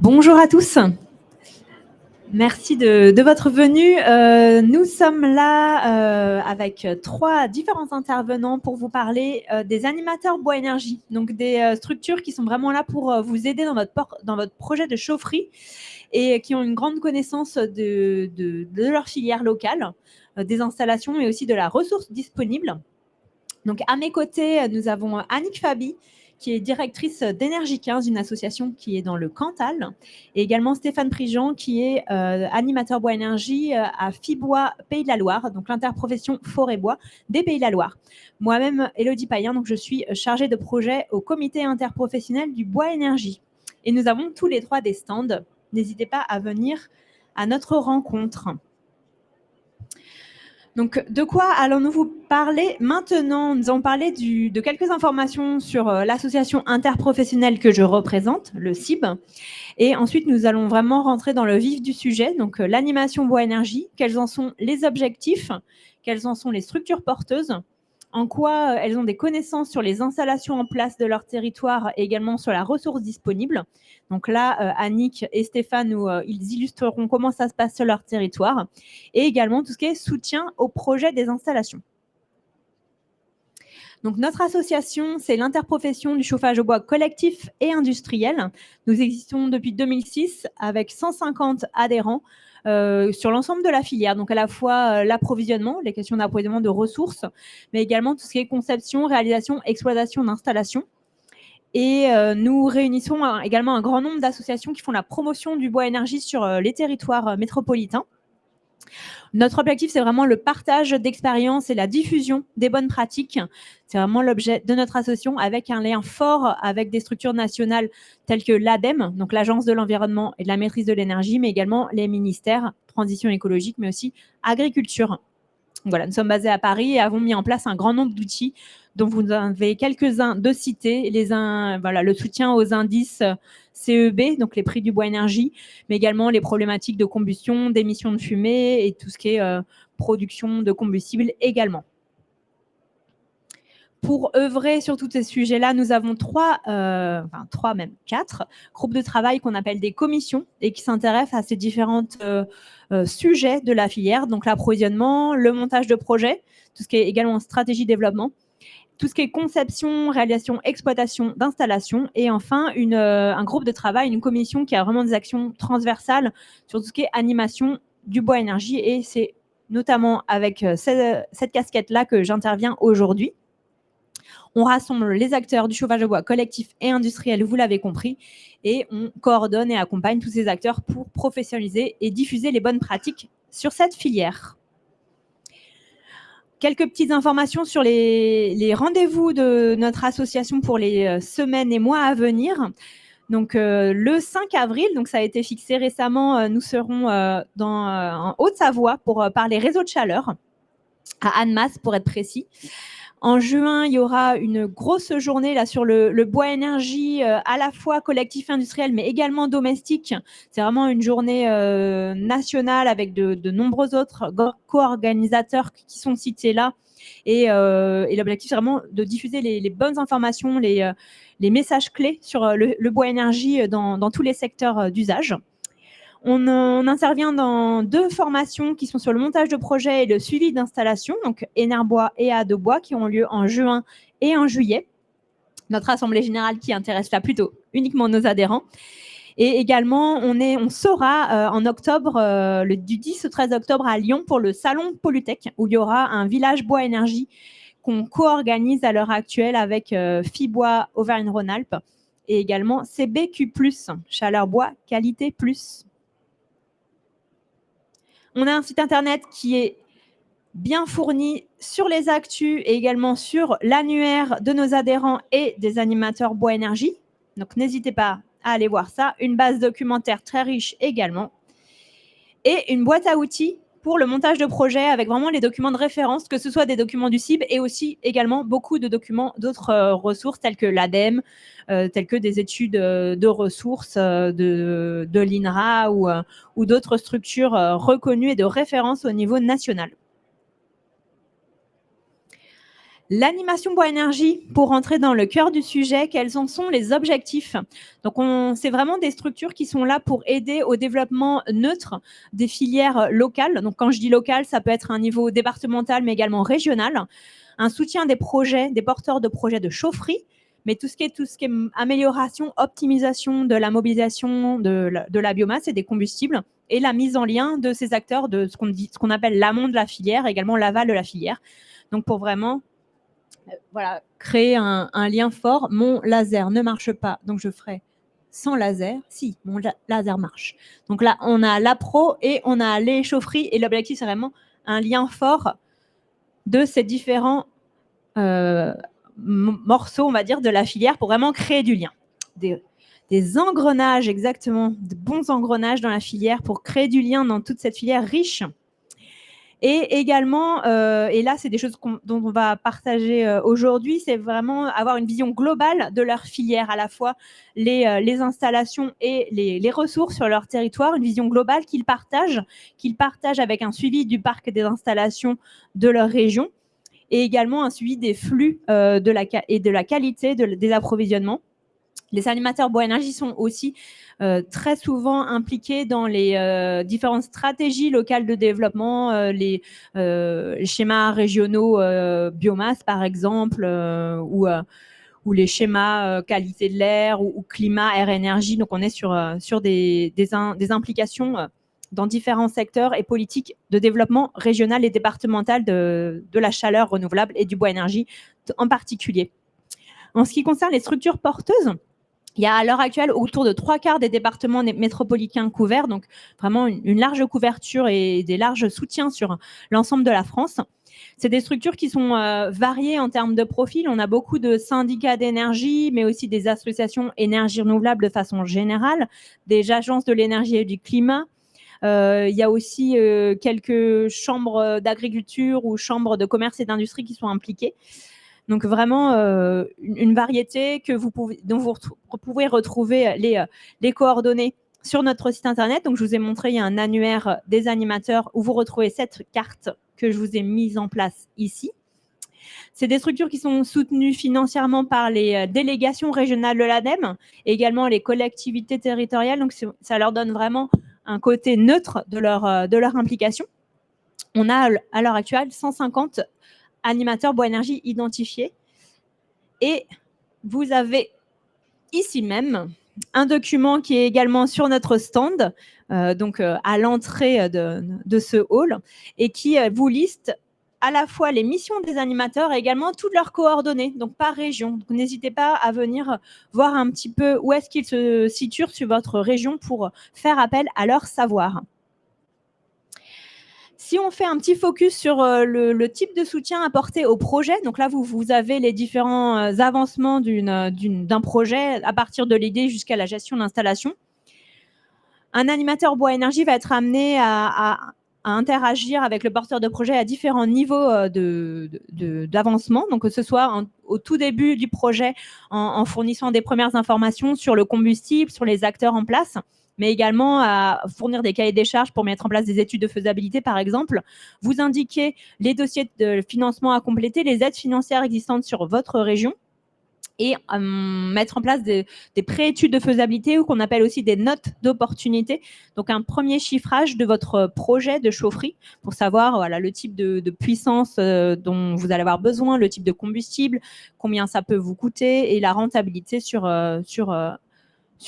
Bonjour à tous. Merci de votre venue. Nous sommes là avec 3 différents intervenants pour vous parler des animateurs bois énergie, donc des structures qui sont vraiment là pour vous aider dans votre projet de chaufferie et qui ont une grande connaissance de leur filière locale, des installations, mais aussi de la ressource disponible. Donc, à mes côtés, nous avons Annick Fabi, qui est directrice d'Énergie 15, une association qui est dans le Cantal, et également Stéphane Prigent, qui est animateur bois énergie à Fibois Pays de la Loire, donc l'interprofession forêt-bois des Pays de la Loire. Moi-même, Élodie Payen, donc je suis chargée de projet au comité interprofessionnel du bois énergie. Et nous avons tous les 3 des stands. N'hésitez pas à venir à notre rencontre. Donc, de quoi allons-nous vous parler maintenant? Nous allons parler de quelques informations sur l'association interprofessionnelle que je représente, le CIB. Et ensuite, nous allons vraiment rentrer dans le vif du sujet, donc l'animation bois énergie, quels en sont les objectifs, quelles en sont les structures porteuses, en quoi elles ont des connaissances sur les installations en place de leur territoire et également sur la ressource disponible. Donc là, Annick et Stéphane, ils illustreront comment ça se passe sur leur territoire et également tout ce qui est soutien au projet des installations. Donc, notre association, c'est l'interprofession du chauffage au bois collectif et industriel. Nous existons depuis 2006 avec 150 adhérents sur l'ensemble de la filière, donc à la fois l'approvisionnement, les questions d'approvisionnement de ressources, mais également tout ce qui est conception, réalisation, exploitation d'installations. Et nous réunissons également un grand nombre d'associations qui font la promotion du bois énergie sur les territoires métropolitains. Notre objectif, c'est vraiment le partage d'expériences et la diffusion des bonnes pratiques. C'est vraiment l'objet de notre association, avec un lien fort avec des structures nationales telles que l'ADEME, donc l'Agence de l'environnement et de la maîtrise de l'énergie, mais également les ministères transition écologique, mais aussi agriculture. Voilà, nous sommes basés à Paris et avons mis en place un grand nombre d'outils dont vous avez quelques-uns de cités. Le soutien aux indices CEB, donc les prix du bois énergie, mais également les problématiques de combustion, d'émissions de fumée et tout ce qui est production de combustible également. Pour œuvrer sur tous ces sujets-là, nous avons 4 groupes de travail qu'on appelle des commissions et qui s'intéressent à ces différents sujets de la filière, donc l'approvisionnement, le montage de projets, tout ce qui est également stratégie développement, tout ce qui est conception, réalisation, exploitation d'installations et enfin un groupe de travail, une commission qui a vraiment des actions transversales sur tout ce qui est animation du bois énergie et c'est notamment avec cette casquette-là que j'interviens aujourd'hui. On rassemble les acteurs du chauffage au bois collectif et industriel, vous l'avez compris, et on coordonne et accompagne tous ces acteurs pour professionnaliser et diffuser les bonnes pratiques sur cette filière. Quelques petites informations sur les rendez-vous de notre association pour les semaines et mois à venir. Donc, le 5 avril, donc ça a été fixé récemment, nous serons en Haute-Savoie pour parler réseau de chaleur, à Annemasse pour être précis. En juin, il y aura une grosse journée là, sur le bois énergie, à la fois collectif industriel, mais également domestique. C'est vraiment une journée nationale avec de nombreux autres co-organisateurs qui sont cités là. Et l'objectif, c'est vraiment de diffuser les bonnes informations, les messages clés sur le bois énergie dans tous les secteurs d'usage. On intervient dans 2 formations qui sont sur le montage de projets et le suivi d'installation, donc Énerbois et Adobois, qui ont lieu en juin et en juillet. Notre assemblée générale qui intéresse là plutôt uniquement nos adhérents. Et également, on sera en octobre, du 10 au 13 octobre à Lyon pour le salon Polytech, où il y aura un village bois énergie qu'on co-organise à l'heure actuelle avec Fibois Auvergne-Rhône-Alpes et également CBQ+, Chaleur Bois Qualité Plus. On a un site internet qui est bien fourni sur les actus et également sur l'annuaire de nos adhérents et des animateurs bois énergie. Donc, n'hésitez pas à aller voir ça. Une base documentaire très riche également. Et une boîte à outils pour le montage de projets avec vraiment les documents de référence, que ce soit des documents du CIB et aussi également beaucoup de documents d'autres ressources telles que l'ADEME, telles que des études de ressources de l'INRA ou d'autres structures reconnues et de référence au niveau national. L'animation bois-énergie, pour rentrer dans le cœur du sujet, quels en sont les objectifs? Donc, c'est vraiment des structures qui sont là pour aider au développement neutre des filières locales. Donc, quand je dis local, ça peut être à un niveau départemental, mais également régional. Un soutien des projets, des porteurs de projets de chaufferie, mais tout ce qui est amélioration, optimisation de la mobilisation de la biomasse et des combustibles, et la mise en lien de ces acteurs de ce qu'on appelle l'amont de la filière, également l'aval de la filière. Donc, pour vraiment voilà, créer un lien fort. Mon laser ne marche pas, donc je ferai sans laser. Si, mon laser marche. Donc là, on a la pro et on a les chaufferies. Et l'objectif, c'est vraiment un lien fort de ces différents morceaux, on va dire, de la filière pour vraiment créer du lien. Des engrenages, exactement, de bons engrenages dans la filière pour créer du lien dans toute cette filière riche. Et également, et là, c'est des choses dont on va partager aujourd'hui, c'est vraiment avoir une vision globale de leur filière, à la fois les installations et les ressources sur leur territoire, une vision globale qu'ils partagent avec un suivi du parc des installations de leur région, et également un suivi des flux et de la qualité des approvisionnements. Les animateurs bois-énergie sont aussi très souvent impliqués dans les différentes stratégies locales de développement, les schémas régionaux biomasse, par exemple, ou les schémas qualité de l'air ou climat, air, énergie. Donc, on est sur des implications dans différents secteurs et politiques de développement régional et départemental de la chaleur renouvelable et du bois-énergie en particulier. En ce qui concerne les structures porteuses, il y a à l'heure actuelle autour de 3/4 des départements métropolitains couverts, donc vraiment une large couverture et des larges soutiens sur l'ensemble de la France. C'est des structures qui sont variées en termes de profil. On a beaucoup de syndicats d'énergie, mais aussi des associations énergie renouvelable de façon générale, des agences de l'énergie et du climat. Il y a aussi quelques chambres d'agriculture ou chambres de commerce et d'industrie qui sont impliquées. Donc vraiment une variété dont vous pouvez retrouver les coordonnées sur notre site internet. Donc je vous ai montré, il y a un annuaire des animateurs où vous retrouvez cette carte que je vous ai mise en place ici. C'est des structures qui sont soutenues financièrement par les délégations régionales de l'ADEME, et également les collectivités territoriales. Donc ça leur donne vraiment un côté neutre de leur implication. On a à l'heure actuelle 150 animateurs bois-énergie identifiés. Et vous avez ici même un document qui est également sur notre stand, donc à l'entrée de ce hall, et qui vous liste à la fois les missions des animateurs et également toutes leurs coordonnées, donc par région. Donc, n'hésitez pas à venir voir un petit peu où est-ce qu'ils se situent sur votre région pour faire appel à leur savoir. Si on fait un petit focus sur le type de soutien apporté au projet, donc là, vous avez les différents avancements d'un projet à partir de l'idée jusqu'à la gestion d'installation. Un animateur bois-énergie va être amené à interagir avec le porteur de projet à différents niveaux d'avancement, donc que ce soit au tout début du projet en fournissant des premières informations sur le combustible, sur les acteurs en place, mais également à fournir des cahiers des charges pour mettre en place des études de faisabilité, par exemple. Vous indiquez les dossiers de financement à compléter, les aides financières existantes sur votre région, et mettre en place des pré-études de faisabilité, ou qu'on appelle aussi des notes d'opportunité. Donc, un premier chiffrage de votre projet de chaufferie pour savoir voilà, le type de puissance dont vous allez avoir besoin, le type de combustible, combien ça peut vous coûter, et la rentabilité sur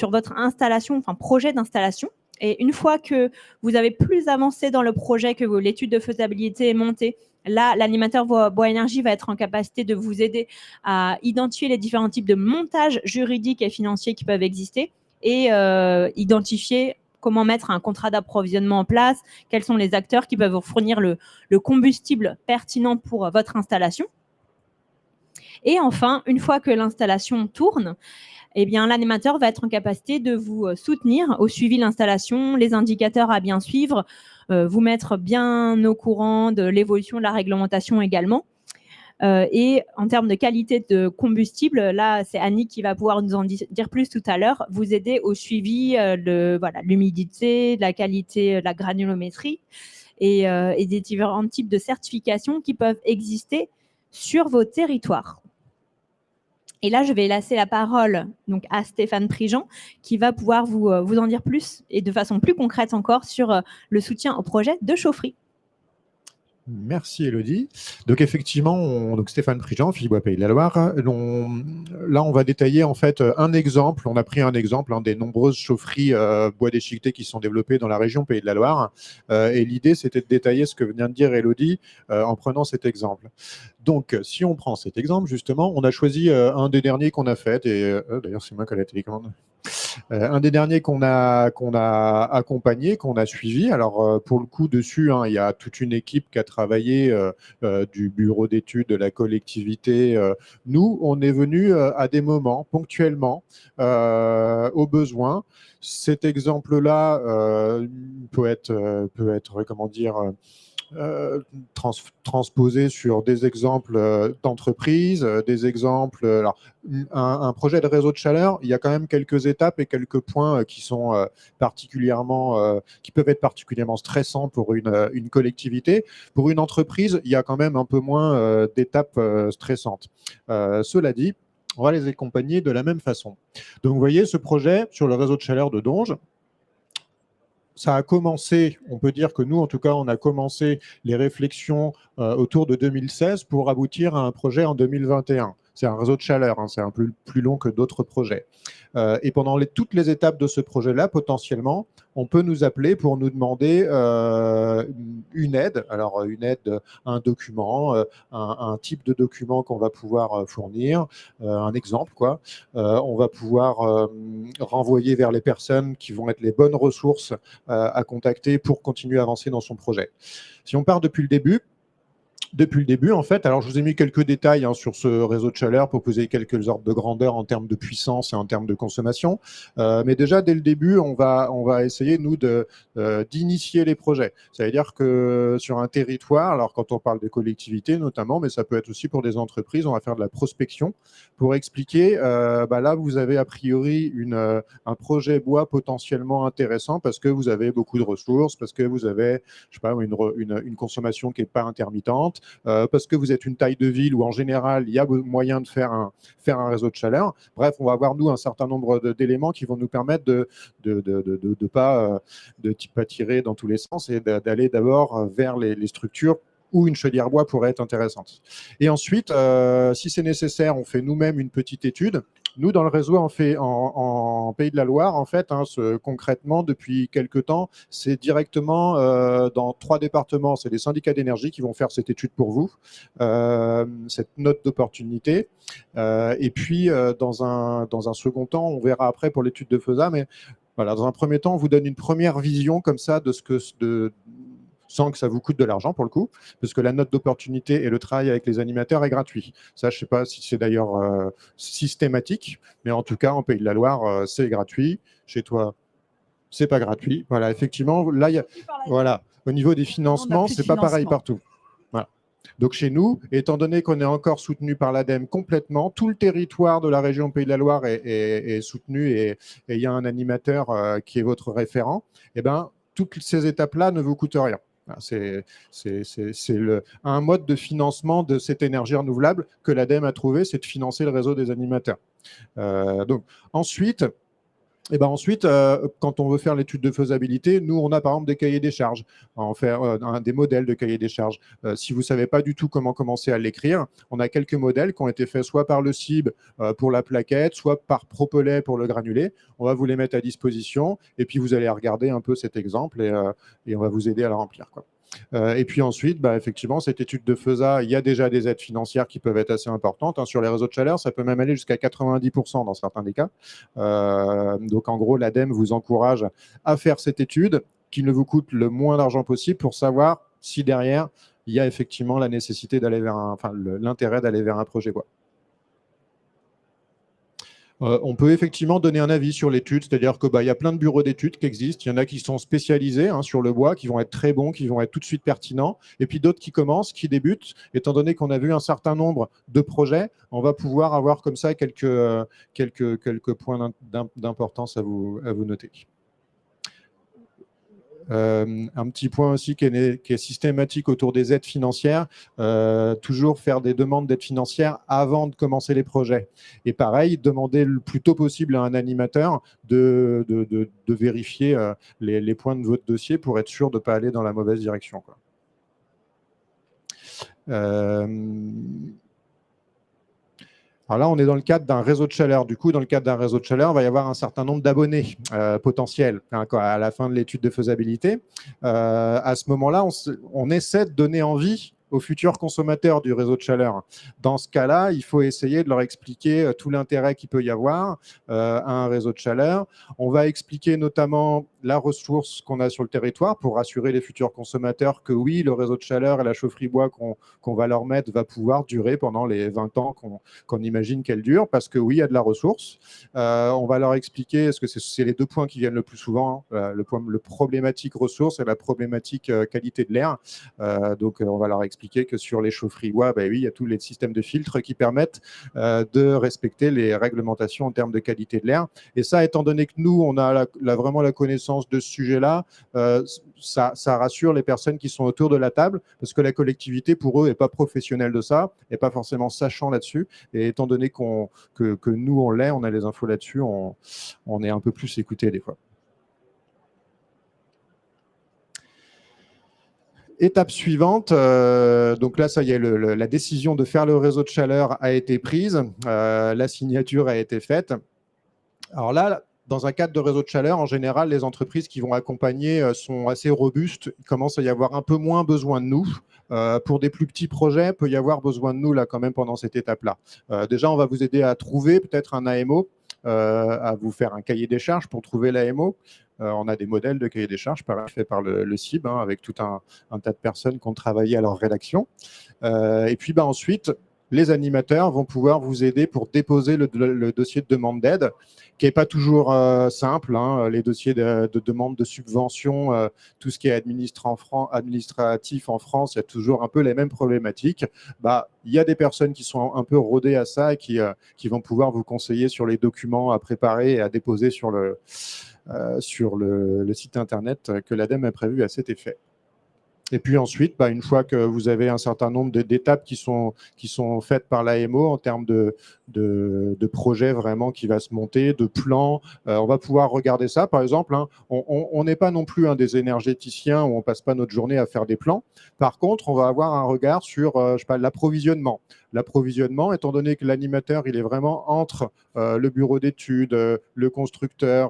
votre installation, enfin projet d'installation. Et une fois que vous avez plus avancé dans le projet, que l'étude de faisabilité est montée, là, l'animateur bois-énergie va être en capacité de vous aider à identifier les différents types de montages juridiques et financiers qui peuvent exister, et identifier comment mettre un contrat d'approvisionnement en place, quels sont les acteurs qui peuvent vous fournir le combustible pertinent pour votre installation. Et enfin, une fois que l'installation tourne, eh bien, l'animateur va être en capacité de vous soutenir au suivi de l'installation, les indicateurs à bien suivre, vous mettre bien au courant de l'évolution de la réglementation également. Et en termes de qualité de combustible, là, c'est Annie qui va pouvoir nous en dire plus tout à l'heure, vous aider au suivi de l'humidité, de la qualité, de la granulométrie, et des différents types de certifications qui peuvent exister sur vos territoires. Et là, je vais laisser la parole donc, à Stéphane Prigent, qui va pouvoir vous en dire plus et de façon plus concrète encore sur le soutien au projet de chaufferie. Merci Elodie. Donc effectivement, donc Stéphane Prigent, Philippe Pays de la Loire. Là, on va détailler en fait un exemple. On a pris un exemple des nombreuses chaufferies bois déchiqueté qui sont développées dans la région Pays de la Loire. Et l'idée, c'était de détailler ce que vient de dire Elodie en prenant cet exemple. Donc, si on prend cet exemple, justement, on a choisi un des derniers qu'on a fait. Et d'ailleurs, c'est moi qui ai la télécommande. Un des derniers qu'on a accompagné, qu'on a suivi. Alors, pour le coup, dessus, il y a toute une équipe qui a travaillé du bureau d'études, de la collectivité. Nous, on est venu à des moments, ponctuellement, au besoin. Cet exemple-là peut être, comment dire, transposer sur des exemples d'entreprises, des exemples. Alors, un projet de réseau de chaleur, il y a quand même quelques étapes et quelques points qui sont qui peuvent être particulièrement stressants pour une collectivité. Pour une entreprise, il y a quand même un peu moins d'étapes stressantes. Cela dit, on va les accompagner de la même façon. Donc, vous voyez, ce projet sur le réseau de chaleur de Donges, ça a commencé, on peut dire que nous, en tout cas, on a commencé les réflexions autour de 2016 pour aboutir à un projet en 2021. C'est un réseau de chaleur, c'est un peu plus long que d'autres projets. Et pendant toutes les étapes de ce projet-là, potentiellement, on peut nous appeler pour nous demander une aide. Alors, une aide, un document, un type de document qu'on va pouvoir fournir, un exemple, quoi. On va pouvoir renvoyer vers les personnes qui vont être les bonnes ressources à contacter pour continuer à avancer dans son projet. Si on part depuis le début, en fait, alors je vous ai mis quelques détails sur ce réseau de chaleur pour poser quelques ordres de grandeur en termes de puissance et en termes de consommation. Mais déjà, dès le début, on va essayer, nous, d'initier les projets. Ça veut dire que sur un territoire, alors quand on parle des collectivités notamment, mais ça peut être aussi pour des entreprises, on va faire de la prospection pour expliquer, là, vous avez a priori un projet bois potentiellement intéressant parce que vous avez beaucoup de ressources, parce que vous avez, je sais pas, une consommation qui n'est pas intermittente, parce que vous êtes une taille de ville où en général il y a moyen de faire un réseau de chaleur. Bref, on va avoir nous un certain nombre d'éléments qui vont nous permettre de pas tirer dans tous les sens et d'aller d'abord vers les structures où une chaudière bois pourrait être intéressante. Et ensuite, si c'est nécessaire, on fait nous-mêmes une petite étude. Nous, dans le réseau, on fait en Pays de la Loire, en fait, concrètement, depuis quelques temps, c'est directement dans 3 départements. C'est les syndicats d'énergie qui vont faire cette étude pour vous, cette note d'opportunité. Et puis, dans un second temps, on verra après pour l'étude de FESA, mais voilà, dans un premier temps, on vous donne une première vision comme ça sans que ça vous coûte de l'argent pour le coup, parce que la note d'opportunité et le travail avec les animateurs est gratuit. Ça, je ne sais pas si c'est d'ailleurs systématique, mais en tout cas, en Pays de la Loire, c'est gratuit. Chez toi, c'est pas gratuit. Voilà, effectivement, là, voilà, au niveau des financements, c'est pas pareil partout. Voilà. Donc chez nous, étant donné qu'on est encore soutenu par l'ADEME complètement, tout le territoire de la région Pays de la Loire est soutenu et il y a un animateur qui est votre référent, et ben, toutes ces étapes-là ne vous coûtent rien. C'est un mode de financement de cette énergie renouvelable que l'ADEME a trouvé, c'est de financer le réseau des animateurs. Donc ensuite, quand on veut faire l'étude de faisabilité, nous, on a par exemple des cahiers des charges, en faire des modèles de cahiers des charges. Si vous ne savez pas du tout comment commencer à l'écrire, on a quelques modèles qui ont été faits soit par le CIB pour la plaquette, soit par Propolet pour le granulé. On va vous les mettre à disposition et puis vous allez regarder un peu cet exemple et on va vous aider à le remplir, quoi. Et puis ensuite, effectivement, cette étude de FESA, il y a déjà des aides financières qui peuvent être assez importantes. Sur les réseaux de chaleur, ça peut même aller jusqu'à 90% dans certains des cas. Donc en gros, l'ADEME vous encourage à faire cette étude qui ne vous coûte le moins d'argent possible pour savoir si derrière, il y a effectivement la nécessité d'aller vers l'intérêt d'aller vers un projet bois. On peut effectivement donner un avis sur l'étude, c'est-à-dire qu'il y a plein de bureaux d'études qui existent. Il y en a qui sont spécialisés sur le bois, qui vont être très bons, qui vont être tout de suite pertinents, et puis d'autres qui commencent, qui débutent. Étant donné qu'on a vu un certain nombre de projets, on va pouvoir avoir comme ça quelques points d'importance à vous noter. Un petit point aussi qui est systématique autour des aides financières, toujours faire des demandes d'aide financière avant de commencer les projets. Et pareil, demander le plus tôt possible à un animateur de vérifier les points de votre dossier pour être sûr de ne pas aller dans la mauvaise direction, quoi. Alors là, on est dans le cadre d'un réseau de chaleur. Du coup, dans le cadre d'un réseau de chaleur, il va y avoir un certain nombre d'abonnés potentiels à la fin de l'étude de faisabilité. À ce moment-là, on essaie de donner envie aux futurs consommateurs du réseau de chaleur. Dans ce cas-là, il faut essayer de leur expliquer tout l'intérêt qu'il peut y avoir à un réseau de chaleur. On va expliquer notamment la ressource qu'on a sur le territoire pour rassurer les futurs consommateurs que oui, le réseau de chaleur et la chaufferie bois qu'on va leur mettre va pouvoir durer pendant les 20 ans qu'on imagine qu'elle dure, parce que oui, il y a de la ressource. On va leur expliquer, parce que c'est les deux points qui viennent le plus souvent, hein, le problématique ressources et la problématique qualité de l'air. Donc, on va leur expliquer que sur les chaufferies bois, oui, il y a tous les systèmes de filtres qui permettent de respecter les réglementations en termes de qualité de l'air. Et ça, étant donné que nous, on a vraiment la connaissance de ce sujet-là, ça rassure les personnes qui sont autour de la table, parce que la collectivité, pour eux, n'est pas professionnelle de ça, n'est pas forcément sachant là-dessus. Et étant donné que nous, on a les infos là-dessus, on est un peu plus écoutés des fois. Étape suivante, donc là, ça y est, la décision de faire le réseau de chaleur a été prise, la signature a été faite. Alors là, dans un cadre de réseau de chaleur, en général, les entreprises qui vont accompagner sont assez robustes. Il commence à y avoir un peu moins besoin de nous. Pour des plus petits projets, il peut y avoir besoin de nous là quand même pendant cette étape-là. Déjà, on va vous aider à trouver peut-être un AMO, à vous faire un cahier des charges pour trouver l'AMO. On a des modèles de cahier des charges faits par le CIB, hein, avec tout un tas de personnes qui ont travaillé à leur rédaction. Et puis ensuite, les animateurs vont pouvoir vous aider pour déposer le dossier de demande d'aide, qui n'est pas toujours simple, hein. Les dossiers de demande de subvention, tout ce qui est administratif en France, il y a toujours un peu les mêmes problématiques. Il y a des personnes qui sont un peu rodées à ça et qui vont pouvoir vous conseiller sur les documents à préparer et à déposer sur le site internet que l'ADEME a prévu à cet effet. Et puis ensuite, une fois que vous avez un certain nombre d'étapes qui sont faites par l'AMO en termes de projets vraiment qui va se monter, de plans, on va pouvoir regarder ça. Par exemple, hein, on n'est pas non plus un des énergéticiens où on ne passe pas notre journée à faire des plans. Par contre, on va avoir un regard sur l'approvisionnement. L'approvisionnement, étant donné que l'animateur, il est vraiment entre le bureau d'études, le constructeur,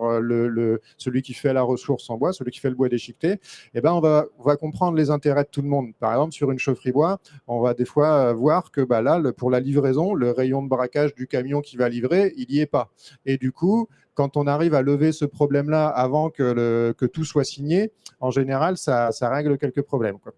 celui qui fait la ressource en bois, celui qui fait le bois déchiqueté, on va comprendre les intérêts de tout le monde. Par exemple, sur une chaufferie bois, on va des fois voir que là, pour la livraison, le rayon de braquage du camion qui va livrer, il n'y est pas. Et du coup, quand on arrive à lever ce problème-là avant que tout soit signé, en général, ça règle quelques problèmes, quoi.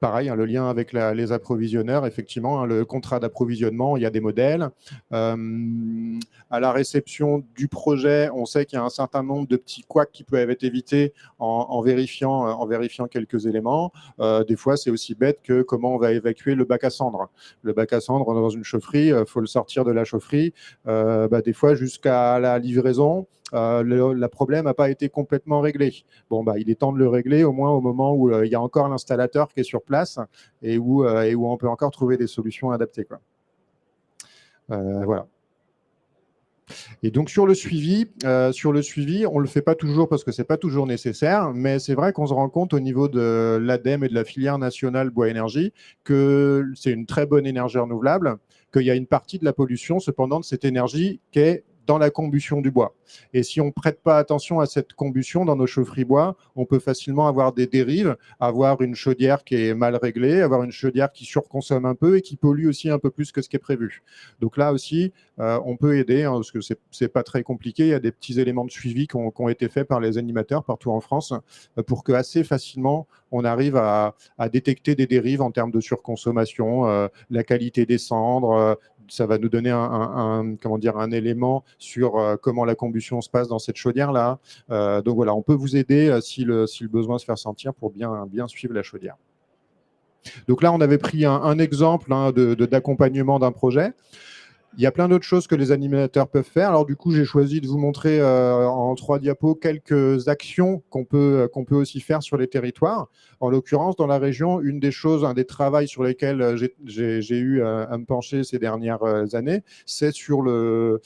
Pareil, hein, le lien avec les approvisionneurs, effectivement, hein, le contrat d'approvisionnement, il y a des modèles. À la réception du projet, on sait qu'il y a un certain nombre de petits couacs qui peuvent être évités en vérifiant quelques éléments. Des fois, c'est aussi bête que comment on va évacuer le bac à cendres. Le bac à cendres dans une chaufferie, il faut le sortir de la chaufferie. Des fois, jusqu'à la livraison, le problème n'a pas été complètement réglé. Il est temps de le régler au moins au moment où il y a encore l'installateur qui est sur place et où on peut encore trouver des solutions adaptées, quoi. Voilà. Et donc sur le suivi, on ne le fait pas toujours parce que ce n'est pas toujours nécessaire, mais c'est vrai qu'on se rend compte au niveau de l'ADEME et de la filière nationale bois-énergie que c'est une très bonne énergie renouvelable, qu'il y a une partie de la pollution cependant de cette énergie qui est dans la combustion du bois. Et si on ne prête pas attention à cette combustion dans nos chaufferies bois, on peut facilement avoir des dérives, avoir une chaudière qui est mal réglée, avoir une chaudière qui surconsomme un peu et qui pollue aussi un peu plus que ce qui est prévu. Donc là aussi, on peut aider, hein, parce que c'est pas très compliqué. Il y a des petits éléments de suivi qui ont été faits par les animateurs partout en France pour que assez facilement on arrive à détecter des dérives en termes de surconsommation, la qualité des cendres. Ça va nous donner un élément sur comment la combustion se passe dans cette chaudière-là. Donc voilà, on peut vous aider si le besoin se fait sentir pour bien suivre la chaudière. Donc là, on avait pris un exemple, hein, d'accompagnement d'un projet. Il y a plein d'autres choses que les animateurs peuvent faire. Alors du coup, j'ai choisi de vous montrer en 3 diapos quelques actions qu'on peut aussi faire sur les territoires. En l'occurrence, dans la région, une des choses, un des travaux sur lesquels j'ai eu à me pencher ces dernières années, c'est sur le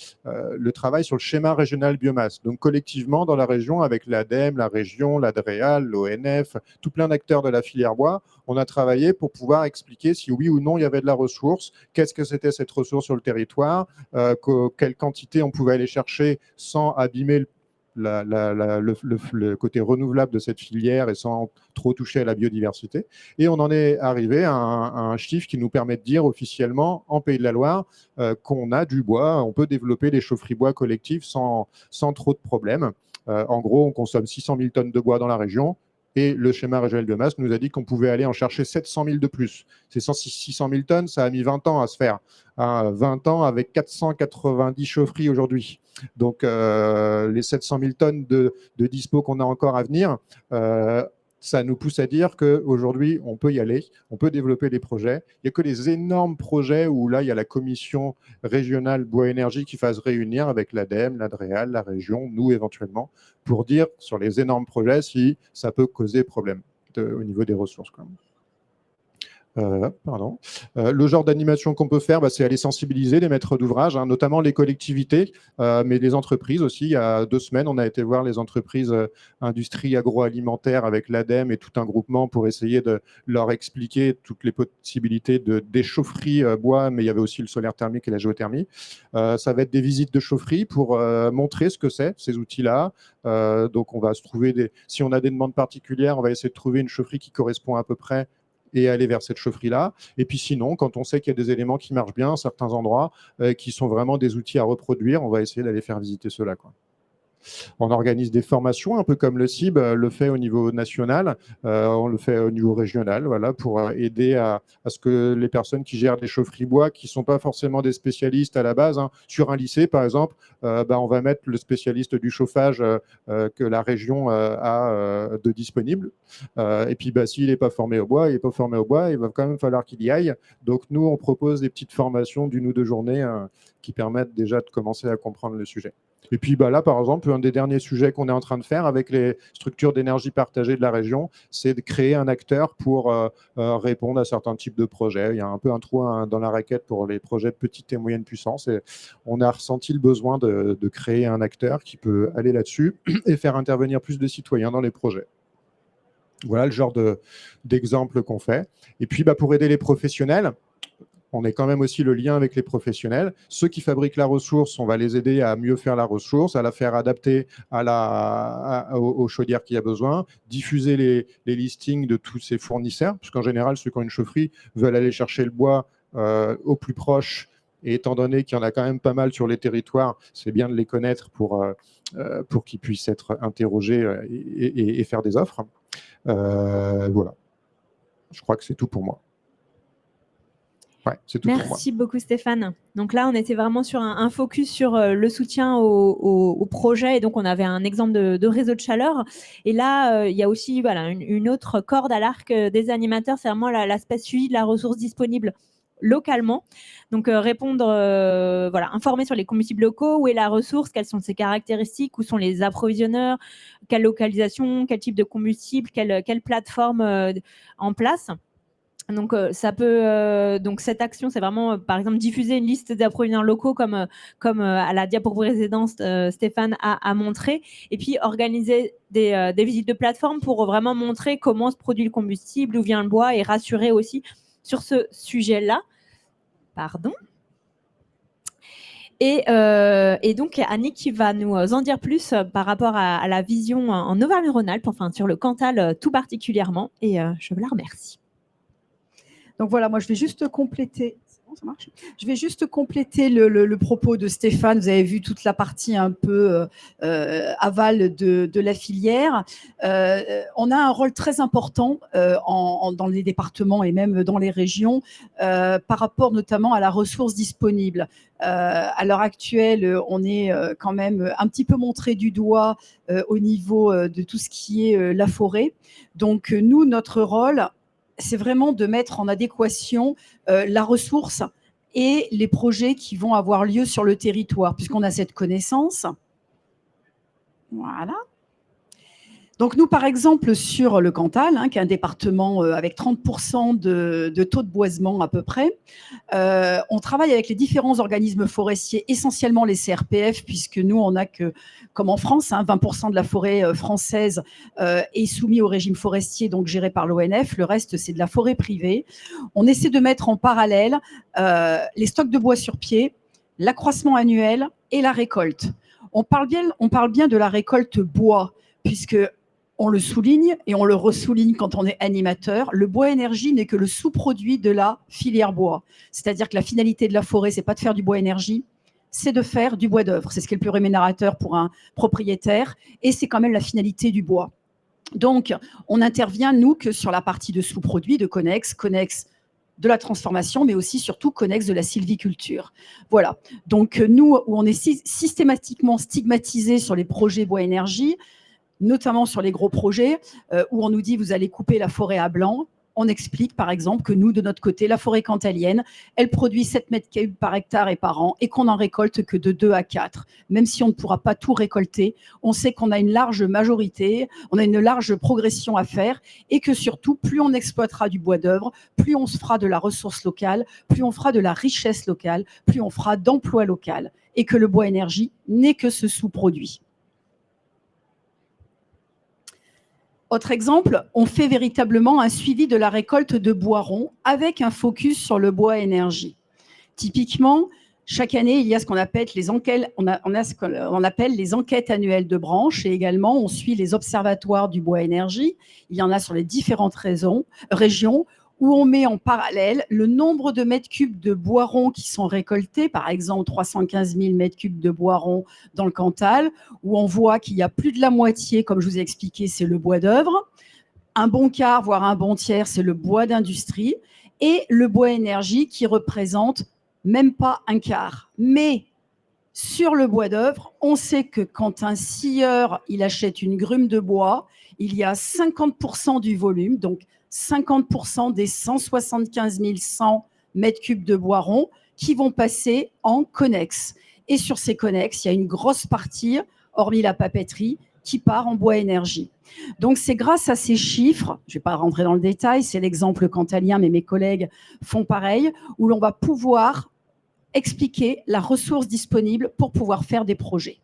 travail sur le schéma régional biomasse. Donc collectivement, dans la région, avec l'ADEME, la région, l'ADREAL, l'ONF, tout plein d'acteurs de la filière bois, on a travaillé pour pouvoir expliquer si oui ou non il y avait de la ressource, qu'est-ce que c'était cette ressource sur le territoire, quelle quantité on pouvait aller chercher sans abîmer le côté renouvelable de cette filière et sans trop toucher à la biodiversité. Et on en est arrivé à un chiffre qui nous permet de dire officiellement en Pays de la Loire qu'on a du bois, on peut développer des chaufferies bois collectives sans trop de problèmes. En gros, on consomme 600 000 tonnes de bois dans la région. Et le schéma régional biomasse nous a dit qu'on pouvait aller en chercher 700 000 de plus. Ces 600 000 tonnes, ça a mis 20 ans à se faire. 20 ans avec 490 chaufferies aujourd'hui. Donc, les 700 000 tonnes de dispo qu'on a encore à venir, ça nous pousse à dire qu'aujourd'hui, on peut y aller, on peut développer des projets. Il n'y a que les énormes projets où là, il y a la commission régionale bois-énergie qui va se réunir avec l'ADEME, l'ADREAL, la région, nous éventuellement, pour dire sur les énormes projets si ça peut causer problème au niveau des ressources. Quand même. Le genre d'animation qu'on peut faire, c'est aller sensibiliser les maîtres d'ouvrage, notamment les collectivités, mais les entreprises aussi. Il y a 2 semaines, on a été voir les entreprises industrie agroalimentaire avec l'ADEME et tout un groupement pour essayer de leur expliquer toutes les possibilités des chaufferies bois, mais il y avait aussi le solaire thermique et la géothermie. Ça va être des visites de chaufferie pour montrer ce que c'est, ces outils-là. Donc, on va se trouver si on a des demandes particulières, on va essayer de trouver une chaufferie qui correspond à peu près et aller vers cette chaufferie-là. Et puis sinon, quand on sait qu'il y a des éléments qui marchent bien à certains endroits, qui sont vraiment des outils à reproduire, on va essayer d'aller faire visiter ceux-là. On organise des formations, un peu comme le CIB le fait au niveau national, on le fait au niveau régional, voilà, pour aider à ce que les personnes qui gèrent des chaufferies bois, qui ne sont pas forcément des spécialistes à la base, sur un lycée par exemple, on va mettre le spécialiste du chauffage que la région a de disponible. Et puis s'il n'est pas formé au bois, il va quand même falloir qu'il y aille. Donc nous, on propose des petites formations d'1 ou 2 journées qui permettent déjà de commencer à comprendre le sujet. Et puis là, par exemple, un des derniers sujets qu'on est en train de faire avec les structures d'énergie partagée de la région, c'est de créer un acteur pour répondre à certains types de projets. Il y a un peu un trou dans la raquette pour les projets de petite et moyenne puissance. Et on a ressenti le besoin de créer un acteur qui peut aller là-dessus et faire intervenir plus de citoyens dans les projets. Voilà le genre d'exemple qu'on fait. Et puis, pour aider les professionnels, on est quand même aussi le lien avec les professionnels. Ceux qui fabriquent la ressource, on va les aider à mieux faire la ressource, à la faire adapter aux chaudières qu'il y a besoin, diffuser les listings de tous ces fournisseurs, parce qu'en général, ceux qui ont une chaufferie veulent aller chercher le bois au plus proche. Et étant donné qu'il y en a quand même pas mal sur les territoires, c'est bien de les connaître pour qu'ils puissent être interrogés et faire des offres. Voilà. Je crois que c'est tout pour moi. Ouais, c'est tout. Merci beaucoup Stéphane. Donc là, on était vraiment sur un focus sur le soutien au projet et donc on avait un exemple de réseau de chaleur. Et là, il y a aussi une autre corde à l'arc des animateurs, c'est vraiment l'aspect suivi de la ressource disponible localement. Donc répondre, informer sur les combustibles locaux, où est la ressource, quelles sont ses caractéristiques, où sont les approvisionneurs, quelle localisation, quel type de combustible, quelle plateforme en place. Donc, donc cette action, c'est vraiment, par exemple, diffuser une liste d'approvisionneurs locaux comme à la diapo précédente, Stéphane a montré. Et puis, organiser des visites de plateforme pour vraiment montrer comment se produit le combustible, d'où vient le bois et rassurer aussi sur ce sujet-là. Pardon. Et donc, Annick qui va nous en dire plus par rapport à la vision en Auvergne-Rhône-Alpes, enfin sur le Cantal tout particulièrement. Et je vous la remercie. Donc voilà, moi je vais juste compléter. Ça marche. Je vais juste compléter le propos de Stéphane. Vous avez vu toute la partie un peu aval de la filière. On a un rôle très important dans les départements et même dans les régions par rapport notamment à la ressource disponible. À l'heure actuelle, on est quand même un petit peu montré du doigt au niveau de tout ce qui est la forêt. Donc nous, notre rôle, c'est vraiment de mettre en adéquation la ressource et les projets qui vont avoir lieu sur le territoire, puisqu'on a cette connaissance. Voilà. Donc nous, par exemple, sur le Cantal, qui est un département avec 30% de taux de boisement à peu près, on travaille avec les différents organismes forestiers, essentiellement les CRPF, puisque nous, on n'a que, comme en France, 20% de la forêt française est soumise au régime forestier, donc géré par l'ONF. Le reste, c'est de la forêt privée. On essaie de mettre en parallèle les stocks de bois sur pied, l'accroissement annuel et la récolte. On parle bien de la récolte bois, puisque on le souligne et on le ressouligne quand on est animateur, le bois énergie n'est que le sous-produit de la filière bois. C'est-à-dire que la finalité de la forêt, c'est pas de faire du bois énergie, c'est de faire du bois d'œuvre. C'est ce qui est le plus rémunérateur pour un propriétaire et c'est quand même la finalité du bois. Donc, on intervient, nous, que sur la partie de sous-produits, de Connex de la transformation, mais aussi surtout Connex de la sylviculture. Voilà. Donc, nous, où on est systématiquement stigmatisé sur les projets bois énergie, notamment sur les gros projets où on nous dit vous allez couper la forêt à blanc. On explique par exemple que nous, de notre côté, la forêt cantalienne, elle produit 7 mètres cubes par hectare et par an et qu'on n'en récolte que de 2 à 4. Même si on ne pourra pas tout récolter, on sait qu'on a une large majorité, on a une large progression à faire et que surtout, plus on exploitera du bois d'œuvre, plus on se fera de la ressource locale, plus on fera de la richesse locale, plus on fera d'emplois local et que le bois énergie n'est que ce sous-produit. Autre exemple, on fait véritablement un suivi de la récolte de bois rond avec un focus sur le bois énergie. Typiquement, chaque année, il y a ce qu'on appelle les enquêtes, on a ce qu'on appelle les enquêtes annuelles de branche et également on suit les observatoires du bois énergie. Il y en a sur les différentes régions où on met en parallèle le nombre de mètres cubes de bois rond qui sont récoltés, par exemple 315 000 mètres cubes de bois rond dans le Cantal, où on voit qu'il y a plus de la moitié, comme je vous ai expliqué, c'est le bois d'œuvre. Un bon quart, voire un bon tiers, c'est le bois d'industrie. Et le bois énergie qui représente même pas un quart. Mais sur le bois d'œuvre, on sait que quand un scieur il achète une grume de bois, il y a 50% du volume, donc 50% des 175 100 mètres cubes de bois rond qui vont passer en connex. Et sur ces connex, il y a une grosse partie, hormis la papeterie, qui part en bois énergie. Donc c'est grâce à ces chiffres, je ne vais pas rentrer dans le détail, c'est l'exemple cantalien, mais mes collègues font pareil, où l'on va pouvoir expliquer la ressource disponible pour pouvoir faire des projets.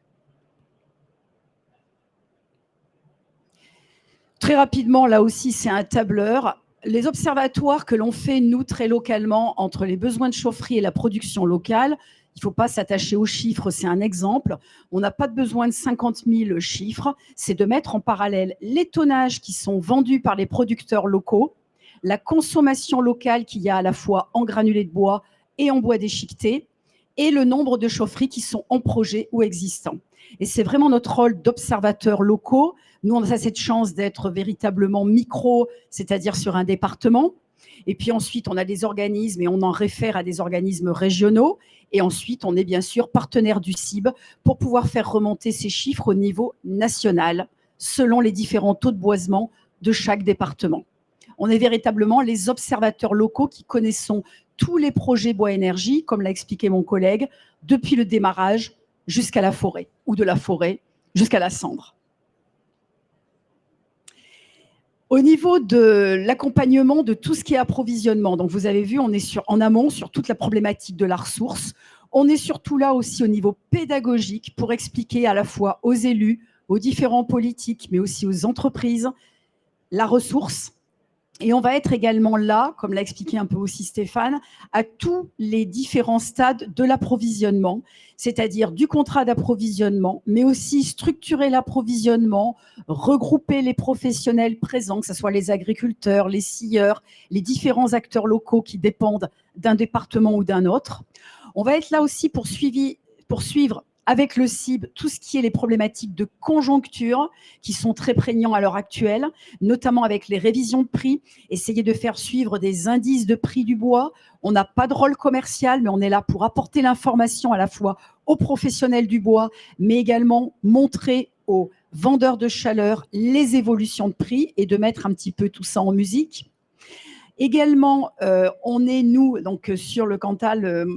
Très rapidement, là aussi, c'est un tableur. Les observatoires que l'on fait, nous, très localement, entre les besoins de chaufferie et la production locale, il ne faut pas s'attacher aux chiffres, c'est un exemple. On n'a pas besoin de 50 000 chiffres, c'est de mettre en parallèle les tonnages qui sont vendus par les producteurs locaux, la consommation locale qu'il y a à la fois en granulés de bois et en bois déchiqueté, et le nombre de chaufferies qui sont en projet ou existants. Et c'est vraiment notre rôle d'observateurs locaux. Nous, on a cette chance d'être véritablement micro, c'est-à-dire sur un département. Et puis ensuite, on a des organismes et on en réfère à des organismes régionaux. Et ensuite, on est bien sûr partenaire du CIB pour pouvoir faire remonter ces chiffres au niveau national, selon les différents taux de boisement de chaque département. On est véritablement les observateurs locaux qui connaissons tous les projets bois énergie, comme l'a expliqué mon collègue, depuis le démarrage jusqu'à la forêt, ou de la forêt jusqu'à la cendre. Au niveau de l'accompagnement de tout ce qui est approvisionnement, donc vous avez vu, on est en amont sur toute la problématique de la ressource. On est surtout là aussi au niveau pédagogique pour expliquer à la fois aux élus, aux différents politiques, mais aussi aux entreprises, la ressource. Et on va être également là, comme l'a expliqué un peu aussi Stéphane, à tous les différents stades de l'approvisionnement, c'est-à-dire du contrat d'approvisionnement, mais aussi structurer l'approvisionnement, regrouper les professionnels présents, que ce soit les agriculteurs, les scieurs, les différents acteurs locaux qui dépendent d'un département ou d'un autre. On va être là aussi pour suivre avec le CIB tout ce qui est les problématiques de conjoncture qui sont très prégnants à l'heure actuelle, notamment avec les révisions de prix, essayer de faire suivre des indices de prix du bois. On n'a pas de rôle commercial, mais on est là pour apporter l'information à la fois aux professionnels du bois, mais également montrer aux vendeurs de chaleur les évolutions de prix et de mettre un petit peu tout ça en musique. Également, on est, nous, donc sur le Cantal,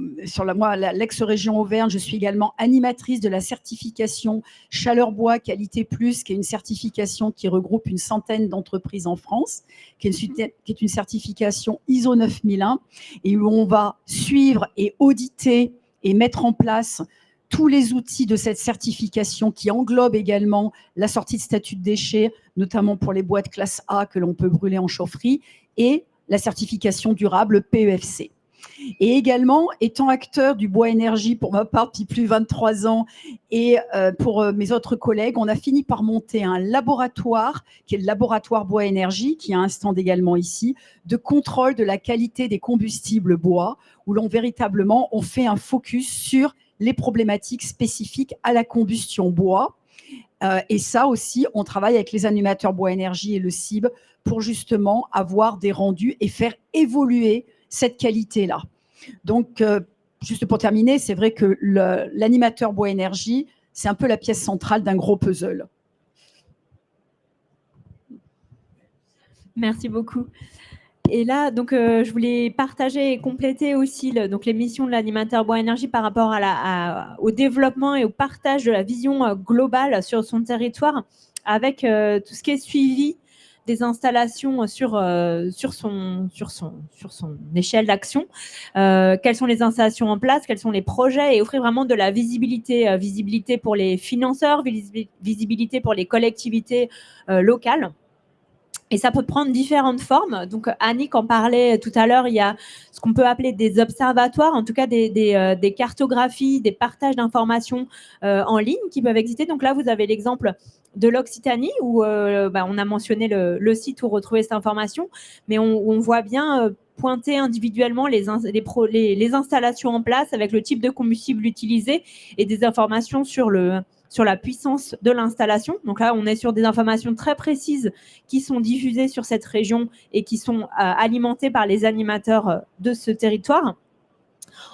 l'ex-région Auvergne, je suis également animatrice de la certification Chaleur Bois Qualité Plus, qui est une certification qui regroupe une centaine d'entreprises en France, qui est une certification ISO 9001, et où on va suivre et auditer et mettre en place tous les outils de cette certification qui englobe également la sortie de statut de déchets, notamment pour les bois de classe A que l'on peut brûler en chaufferie, et la certification durable PEFC. Et également, étant acteur du bois énergie pour ma part depuis plus de 23 ans et pour mes autres collègues, on a fini par monter un laboratoire qui est le laboratoire bois énergie, qui a un stand également ici, de contrôle de la qualité des combustibles bois, où l'on véritablement on fait un focus sur les problématiques spécifiques à la combustion bois. Et ça aussi, on travaille avec les animateurs bois énergie et le CIB pour justement avoir des rendus et faire évoluer cette qualité-là. Donc, juste pour terminer, c'est vrai que l'animateur bois énergie, c'est un peu la pièce centrale d'un gros puzzle. Merci beaucoup. Et là, donc, je voulais partager et compléter aussi donc, les missions de l'animateur bois énergie par rapport au développement et au partage de la vision globale sur son territoire, avec tout ce qui est suivi des installations sur son échelle d'action. Quelles sont les installations en place, quels sont les projets, et offrir vraiment de la visibilité, visibilité pour les financeurs, visibilité pour les collectivités locales. Et ça peut prendre différentes formes. Donc, Annick en parlait tout à l'heure, il y a ce qu'on peut appeler des observatoires, en tout cas des cartographies, des partages d'informations en ligne qui peuvent exister. Donc là, vous avez l'exemple de l'Occitanie où on a mentionné le site où retrouver cette information, mais on voit bien pointer individuellement les installations en place avec le type de combustible utilisé et des informations sur la puissance de l'installation. Donc là, on est sur des informations très précises qui sont diffusées sur cette région et qui sont alimentées par les animateurs de ce territoire.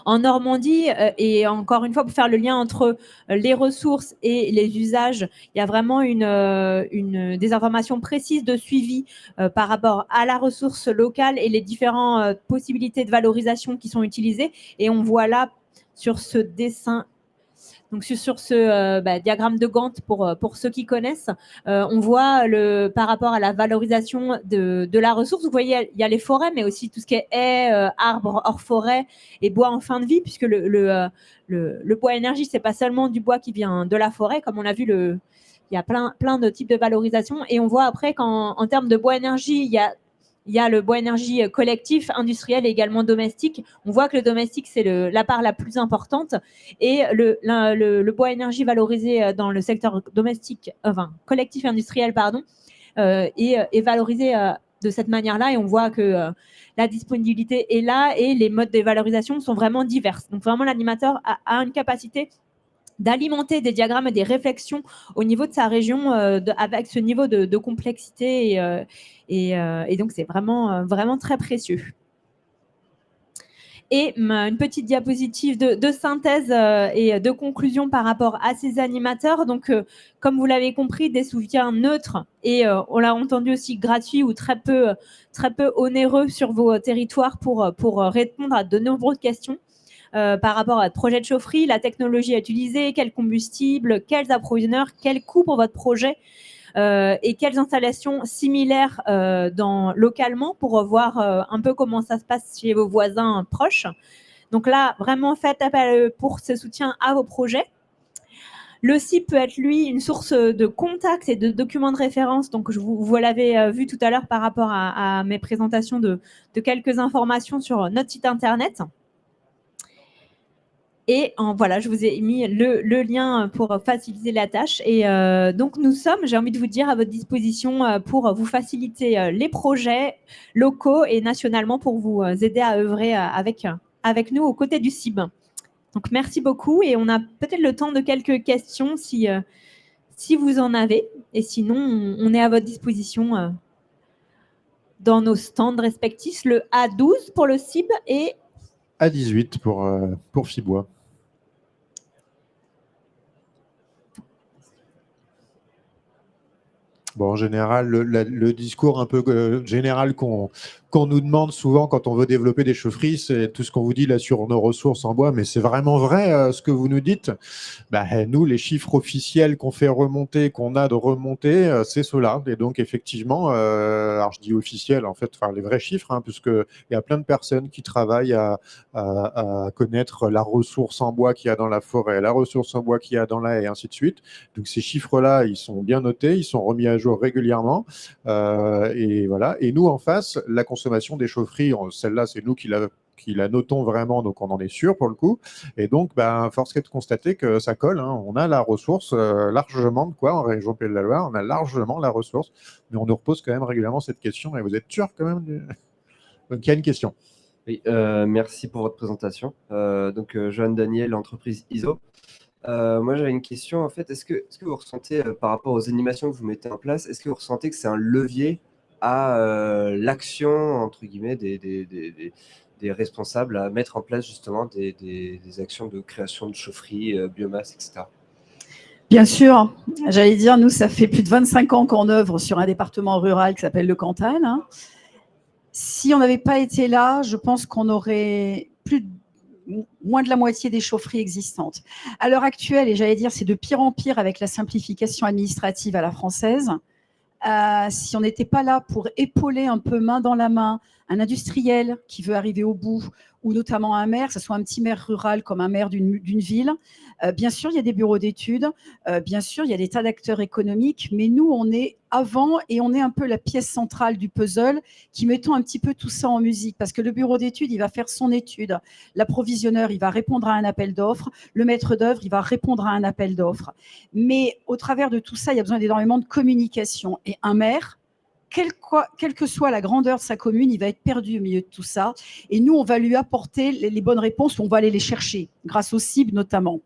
En Normandie, et encore une fois, pour faire le lien entre les ressources et les usages, il y a vraiment des informations précises de suivi par rapport à la ressource locale et les différentes possibilités de valorisation qui sont utilisées. Et on voit là, sur ce dessin, donc sur ce diagramme de Gantt, pour ceux qui connaissent, on voit par rapport à la valorisation de la ressource. Vous voyez, il y a les forêts, mais aussi tout ce qui est haies, arbres hors forêt et bois en fin de vie, puisque le bois énergie, c'est pas seulement du bois qui vient de la forêt, comme on a vu, il y a plein de types de valorisation. Et on voit après qu'en termes de bois énergie, il y a le bois énergie collectif, industriel et également domestique. On voit que le domestique, c'est la part la plus importante. Et le bois énergie valorisé dans le secteur collectif industriel, est valorisé de cette manière-là. Et on voit que la disponibilité est là et les modes de valorisation sont vraiment diverses. Donc vraiment, l'animateur a une capacité d'alimenter des diagrammes et des réflexions au niveau de sa région avec ce niveau de complexité. Et donc, c'est vraiment très précieux. Et une petite diapositive de synthèse et de conclusion par rapport à ces animateurs. Donc, comme vous l'avez compris, des soutiens neutres et on l'a entendu aussi gratuits ou très peu onéreux sur vos territoires pour répondre à de nombreuses questions. Par rapport à votre projet de chaufferie, la technologie à utiliser, quel combustible, quels approvisionneurs, quel coût pour votre projet et quelles installations similaires localement pour voir un peu comment ça se passe chez vos voisins proches. Donc là, vraiment, faites appel pour ce soutien à vos projets. Le site peut être, lui, une source de contacts et de documents de référence. Donc, vous l'avez vu tout à l'heure par rapport à mes présentations de quelques informations sur notre site internet. Et voilà, je vous ai mis le lien pour faciliter la tâche. Et donc, nous sommes, j'ai envie de vous dire, à votre disposition pour vous faciliter les projets locaux et nationalement pour vous aider à œuvrer avec nous aux côtés du CIB. Donc, merci beaucoup. Et on a peut-être le temps de quelques questions si vous en avez. Et sinon, on est à votre disposition dans nos stands respectifs, le A12 pour le CIB et A18 pour Fibois. Bon, en général, le discours un peu général qu'on qu'on nous demande souvent quand on veut développer des chaufferies, c'est tout ce qu'on vous dit là sur nos ressources en bois, mais c'est vraiment vrai ce que vous nous dites. Nous, les chiffres officiels qu'on fait remonter, qu'on a de remonter, c'est cela. Et donc, effectivement, alors je dis officiel, en fait, les vrais chiffres, hein, puisqu'il y a plein de personnes qui travaillent à connaître la ressource en bois qu'il y a dans la forêt, la ressource en bois qu'il y a dans la haie, et ainsi de suite. Donc, ces chiffres-là, ils sont bien notés, ils sont remis à jour régulièrement. Et voilà. Et nous, en face, la consommation des chaufferies, celle-là, c'est nous qui la notons vraiment, donc on en est sûr pour le coup. Et donc, force est de constater que ça colle. Hein. On a la ressource largement de quoi en région Pays de la Loire. On a largement la ressource, mais on nous repose quand même régulièrement cette question. Et vous êtes sûr quand même Donc, il y a une question. Oui, merci pour votre présentation. Johan Daniel, entreprise ISO. Moi, j'avais une question, en fait. Est-ce que vous ressentez, par rapport aux animations que vous mettez en place, est-ce que vous ressentez que c'est un levier à l'action, entre guillemets, des responsables à mettre en place justement des actions de création de chaufferie, biomasse, etc. Bien sûr, j'allais dire, nous, ça fait plus de 25 ans qu'on œuvre sur un département rural qui s'appelle le Cantal. Hein. Si on n'avait pas été là, je pense qu'on aurait moins de la moitié des chaufferies existantes. À l'heure actuelle, et j'allais dire, c'est de pire en pire avec la simplification administrative à la française. Si on n'était pas là pour épauler un peu main dans la main un industriel qui veut arriver au bout, ou notamment un maire, que ce soit un petit maire rural comme un maire d'une ville, bien sûr, il y a des bureaux d'études, bien sûr, il y a des tas d'acteurs économiques, mais nous, on est avant et on est un peu la pièce centrale du puzzle qui mettons un petit peu tout ça en musique, parce que le bureau d'études, il va faire son étude, l'approvisionneur, il va répondre à un appel d'offres, le maître d'œuvre, il va répondre à un appel d'offres. Mais au travers de tout ça, il y a besoin d'énormément de communication. Et un maire, quelle que soit la grandeur de sa commune, il va être perdu au milieu de tout ça. Et nous, on va lui apporter les bonnes réponses, on va aller les chercher, grâce aux cibles notamment.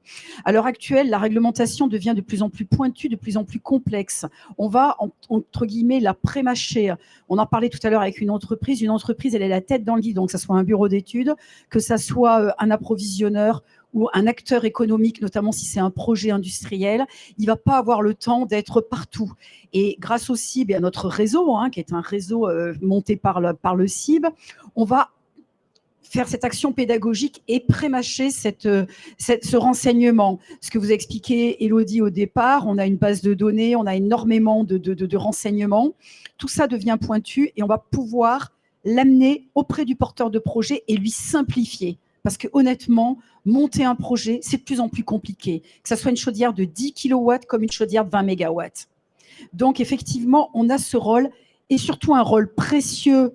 À l'heure actuelle, la réglementation devient de plus en plus pointue, de plus en plus complexe. On va, entre guillemets, la prémâcher. On en parlait tout à l'heure avec une entreprise. Une entreprise, elle est la tête dans le guidon, que ce soit un bureau d'études, que ce soit un approvisionneur, ou un acteur économique, notamment si c'est un projet industriel, il ne va pas avoir le temps d'être partout. Et grâce au CIB et à notre réseau, hein, qui est un réseau monté par le CIB, on va faire cette action pédagogique et prémâcher ce renseignement. Ce que vous expliquez, Élodie, au départ, on a une base de données, on a énormément de renseignements. Tout ça devient pointu et on va pouvoir l'amener auprès du porteur de projet et lui simplifier. Parce que honnêtement, monter un projet, c'est de plus en plus compliqué. Que ce soit une chaudière de 10 kW comme une chaudière de 20 MW. Donc, effectivement, on a ce rôle et surtout un rôle précieux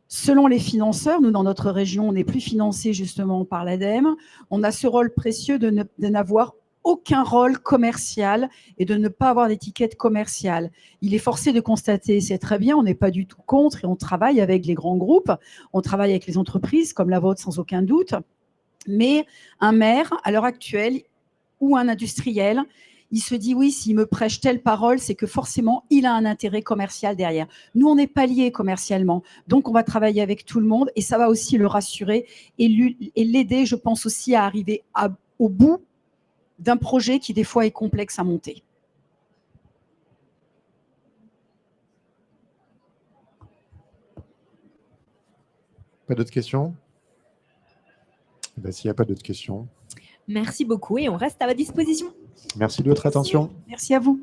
selon les financeurs. Nous, dans notre région, on n'est plus financé justement par l'ADEME. On a ce rôle précieux de n'avoir aucun rôle commercial et de ne pas avoir d'étiquette commerciale. Il est forcé de constater, c'est très bien, on n'est pas du tout contre et on travaille avec les grands groupes, on travaille avec les entreprises comme la vôtre sans aucun doute. Mais un maire, à l'heure actuelle, ou un industriel, il se dit oui, s'il me prêche telle parole, c'est que forcément, il a un intérêt commercial derrière. Nous, on n'est pas liés commercialement. Donc, on va travailler avec tout le monde et ça va aussi le rassurer et l'aider, je pense aussi, à arriver au bout d'un projet qui, des fois, est complexe à monter. Pas d'autres questions ? S'il n'y a pas d'autres questions. Merci beaucoup et on reste à votre disposition. Merci de votre attention. Merci à vous.